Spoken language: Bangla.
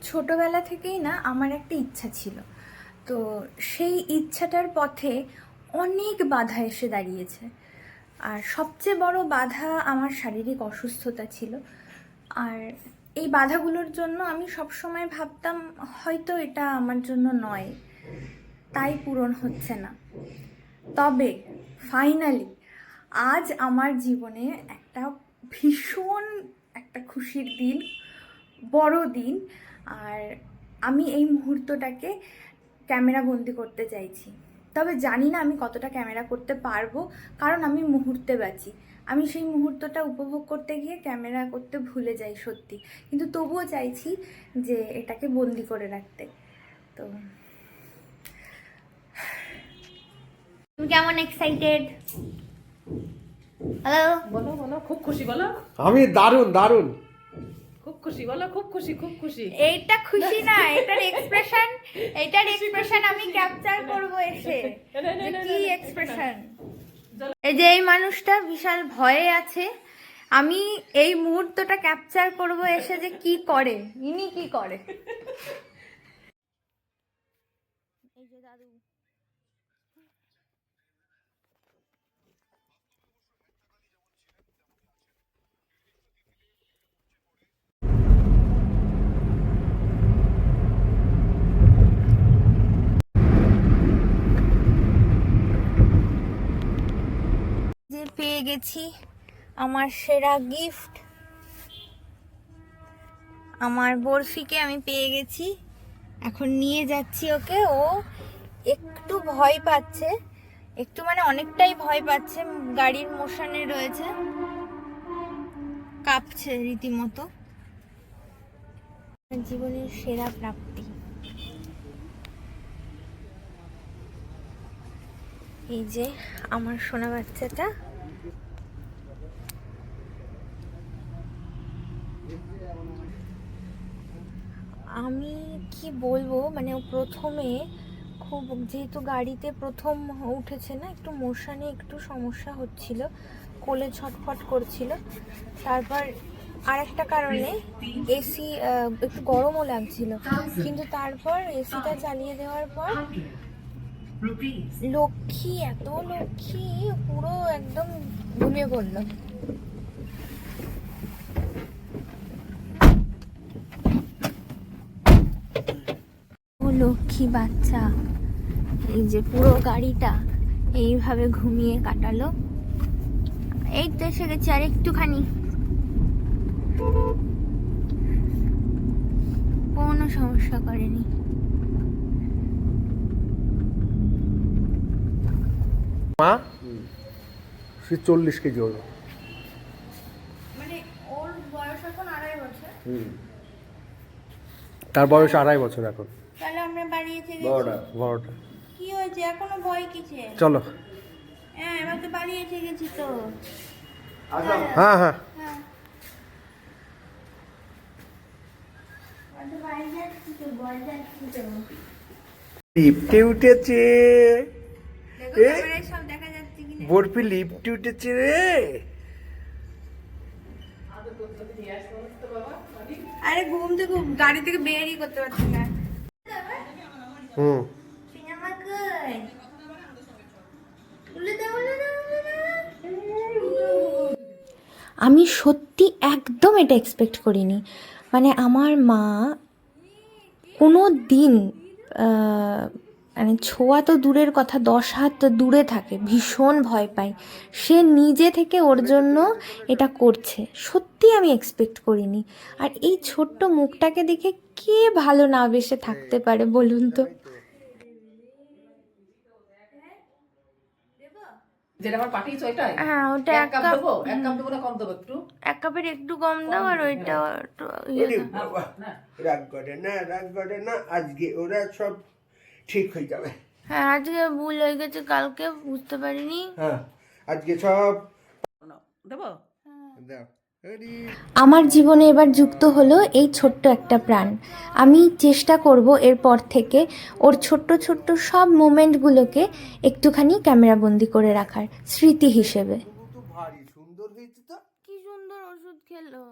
ছোটবেলা থেকেই না আমার একটা ইচ্ছা ছিল। তো সেই ইচ্ছাটার পথে অনেক বাধা এসে দাঁড়িয়েছে। আর সবচেয়ে বড় বাধা আমার শারীরিক অসুস্থতা ছিল। আর এই বাধাগুলোর জন্য আমি সবসময় ভাবতাম হয়তো এটা আমার জন্য নয়, তাই পূরণ হচ্ছে না। তবে ফাইনালি আজ আমার জীবনে একটা ভীষণ একটা খুশির দিন, বড় দিন। আর আমি এই মুহূর্তটাকে ক্যামেরা বন্দি করতে চাইছি। তবে জানি না আমি কতটা ক্যামেরা করতে পারবো, কারণ আমি মুহূর্তে বাঁচি। আমি সেই মুহূর্তটা উপভোগ করতে গিয়ে ক্যামেরা করতে ভুলে যাই সত্যি, কিন্তু তবুও চাইছি যে এটাকে বন্দি করে রাখতে। তো তুমি কেমন এক্সাইটেড? হ্যালো, বলো বলো, খুব খুশি বলো। আমি দারুণ দারুণ খুব খুশি বলো, খুব খুশি, খুব খুশি। এইটা খুশি না, এটার এক্সপ্রেশন আমি ক্যাপচার করব এসে। যে কি এক্সপ্রেশন! এই যে এই মানুষটা বিশাল ভয়ে আছে, আমি এই মুহূর্তটা ক্যাপচার করব এসে যে কি করে, ইনি কি করে। এই যে দাদু, যে পেয়ে গেছি আমার সেরা গিফট। আমার বরফিকে আমি পেয়ে গেছি, এখন নিয়ে যাচ্ছি ওকে। ও একটু ভয় পাচ্ছে, একটু মানে অনেকটাই ভয় পাচ্ছে, গাড়ির মোশনে রয়েছে, কাঁপছে রীতিমতো। জীবনের সেরা প্রাপ্তি এই যে আমার সোনা বাচ্চাটা। আমি কি বলবো, মানে ও প্রথমে খুব, যেহেতু গাড়িতে প্রথম উঠেছে না, একটু মোশনে একটু সমস্যা হচ্ছিল, কোলে ছটফট করছিল। তারপর আর একটা কারণে এসি একটু গরমও লাগছিল, কিন্তু তারপর এসিটা চালিয়ে দেওয়ার পর লক্ষ্মী, এত লক্ষ্মী, পুরো একদম ঘুমিয়ে পড়লো। লক্ষ্মী বাচ্চা, এই যে পুরো গাড়িটা এইভাবে ঘুমিয়ে কাটালো। এই তো এসে গেছি, আর একটুখানি, কোনো সমস্যা করেনি। মা সে 40 কেজি হলো। মানে ওর বয়স এখন 2.5 বছর। তার বয়স 2.5 বছর এখন। তাহলে আমরা বাড়িয়েছে বড়টা কি হয়েছে, এখনো ভয় কিছে? চলো। হ্যাঁ, এবার তো বাড়িয়েছে গেছি তো। হ্যাঁ হ্যাঁ, হ্যাঁ, বাড়ি যাচ্ছি তো, বল যাচ্ছি তো। লিফটে উঠেছে। দেখো এ? ক্যামেরায় সব দেখা যাচ্ছে কিনা। বরফি লিফটে উঠেছে রে। আরে ঘুম থেকে গাড়ি থেকে বেরই করতে পারছি না। সিনেমা কই? উলে দাও, উলে দাও, উলে দাও। আমি সত্যি একদম এটা এক্সপেক্ট করিনি। মানে আমার মা কোনো দিন মানে ছোঁয়া তো দূরের কথা, 10 হাত তো দূরে থাকে, ভীষণ ভয় পায়। সে নিজে থেকে ওর জন্য এটা করছে, সত্যি আমি এক্সপেক্ট করিনি। আর এই ছোট্ট মুখটাকে দেখে কে ভালো না বেসে থাকতে পারে বলুন তো? যেটা আমার পাঠিয়েছো ওইটাই? হ্যাঁ, ওটা এক কাপ দেবো, এক কাপ দেবো না কম দেবো একটু? 1 কাপের একটু কম দাও, আর ওইটা একটু ওরে বাবা, রাগ করে না, আজকে ওরা সব ঠিক হয়ে যাবে। হ্যাঁ, আজকে ভুল হয়ে গেছে, কালকে বুঝতে পারিনি। হ্যাঁ, আজকে সব দেবো। দাও। আমার জীবনে এবার যুক্ত হলো এই ছোট্ট একটা প্রাণ। আমি চেষ্টা করব এরপর থেকে ওর ছোট্ট ছোট্ট সব মোমেন্টগুলোকে একটুখানি ক্যামেরাবন্দি করে রাখার স্মৃতি হিসেবে। ভারী সুন্দর হয়েছে তো। কি সুন্দর ওষুধ খেলো।